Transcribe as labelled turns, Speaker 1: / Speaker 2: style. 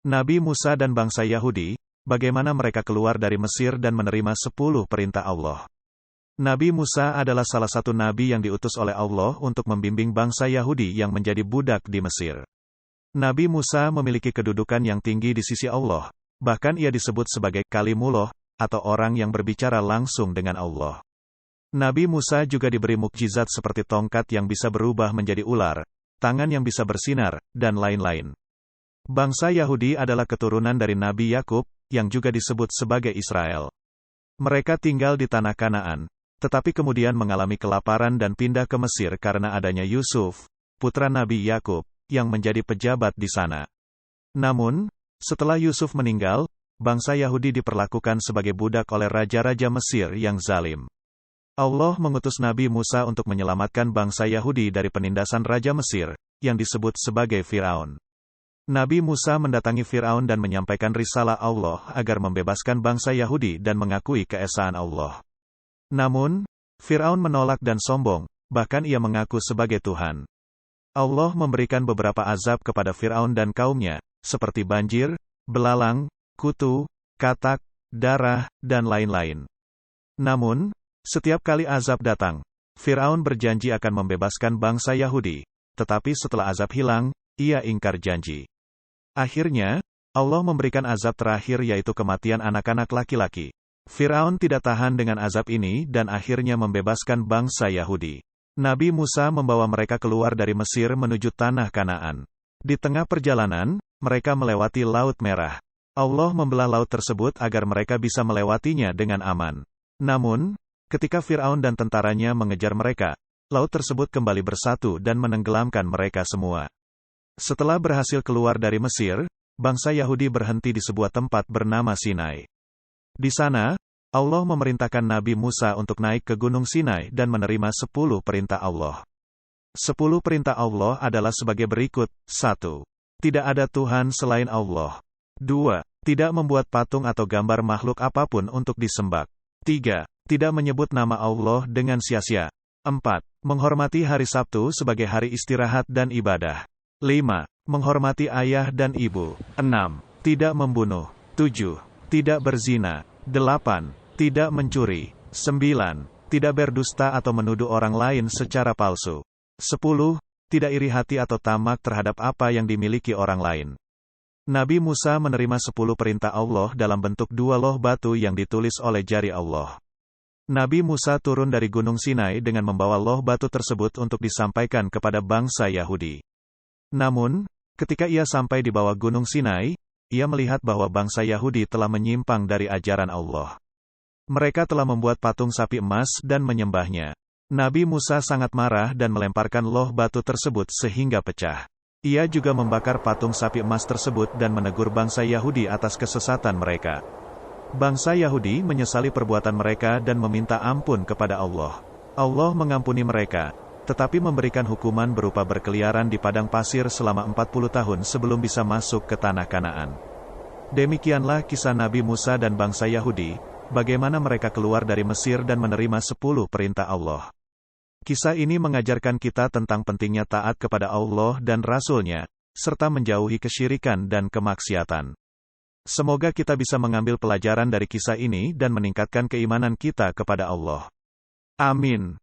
Speaker 1: Nabi Musa dan bangsa Yahudi, bagaimana mereka keluar dari Mesir dan menerima 10 perintah Allah. Nabi Musa adalah salah satu nabi yang diutus oleh Allah untuk membimbing bangsa Yahudi yang menjadi budak di Mesir. Nabi Musa memiliki kedudukan yang tinggi di sisi Allah, bahkan ia disebut sebagai Kalimullah, atau orang yang berbicara langsung dengan Allah. Nabi Musa juga diberi mukjizat seperti tongkat yang bisa berubah menjadi ular, tangan yang bisa bersinar, dan lain-lain. Bangsa Yahudi adalah keturunan dari Nabi Yakub, yang juga disebut sebagai Israel. Mereka tinggal di tanah Kanaan, tetapi kemudian mengalami kelaparan dan pindah ke Mesir karena adanya Yusuf, putra Nabi Yakub, yang menjadi pejabat di sana. Namun, setelah Yusuf meninggal, bangsa Yahudi diperlakukan sebagai budak oleh raja-raja Mesir yang zalim. Allah mengutus Nabi Musa untuk menyelamatkan bangsa Yahudi dari penindasan Raja Mesir, yang disebut sebagai Firaun. Nabi Musa mendatangi Firaun dan menyampaikan risalah Allah agar membebaskan bangsa Yahudi dan mengakui keesaan Allah. Namun, Firaun menolak dan sombong, bahkan ia mengaku sebagai Tuhan. Allah memberikan beberapa azab kepada Firaun dan kaumnya, seperti banjir, belalang, kutu, katak, darah, dan lain-lain. Namun, setiap kali azab datang, Firaun berjanji akan membebaskan bangsa Yahudi, tetapi setelah azab hilang, ia ingkar janji. Akhirnya, Allah memberikan azab terakhir yaitu kematian anak-anak laki-laki. Firaun tidak tahan dengan azab ini dan akhirnya membebaskan bangsa Yahudi. Nabi Musa membawa mereka keluar dari Mesir menuju tanah Kanaan. Di tengah perjalanan, mereka melewati Laut Merah. Allah membelah laut tersebut agar mereka bisa melewatinya dengan aman. Namun, ketika Firaun dan tentaranya mengejar mereka, laut tersebut kembali bersatu dan menenggelamkan mereka semua. Setelah berhasil keluar dari Mesir, bangsa Yahudi berhenti di sebuah tempat bernama Sinai. Di sana, Allah memerintahkan Nabi Musa untuk naik ke Gunung Sinai dan menerima 10 perintah Allah. 10 perintah Allah adalah sebagai berikut. 1. Tidak ada Tuhan selain Allah. 2. Tidak membuat patung atau gambar makhluk apapun untuk disembah. 3. Tidak menyebut nama Allah dengan sia-sia. 4. Menghormati hari Sabtu sebagai hari istirahat dan ibadah. 5. Menghormati ayah dan ibu. 6. Tidak membunuh. 7. Tidak berzina. 8. Tidak mencuri. 9. Tidak berdusta atau menuduh orang lain secara palsu. 10. Tidak iri hati atau tamak terhadap apa yang dimiliki orang lain. Nabi Musa menerima 10 perintah Allah dalam bentuk 2 loh batu yang ditulis oleh jari Allah. Nabi Musa turun dari Gunung Sinai dengan membawa loh batu tersebut untuk disampaikan kepada bangsa Yahudi. Namun, ketika ia sampai di bawah Gunung Sinai, ia melihat bahwa bangsa Yahudi telah menyimpang dari ajaran Allah. Mereka telah membuat patung sapi emas dan menyembahnya. Nabi Musa sangat marah dan melemparkan loh batu tersebut sehingga pecah. Ia juga membakar patung sapi emas tersebut dan menegur bangsa Yahudi atas kesesatan mereka. Bangsa Yahudi menyesali perbuatan mereka dan meminta ampun kepada Allah. Allah mengampuni mereka, tetapi memberikan hukuman berupa berkeliaran di padang pasir selama 40 tahun sebelum bisa masuk ke tanah Kanaan. Demikianlah kisah Nabi Musa dan bangsa Yahudi, bagaimana mereka keluar dari Mesir dan menerima 10 perintah Allah. Kisah ini mengajarkan kita tentang pentingnya taat kepada Allah dan Rasul-Nya, serta menjauhi kesyirikan dan kemaksiatan. Semoga kita bisa mengambil pelajaran dari kisah ini dan meningkatkan keimanan kita kepada Allah. Amin.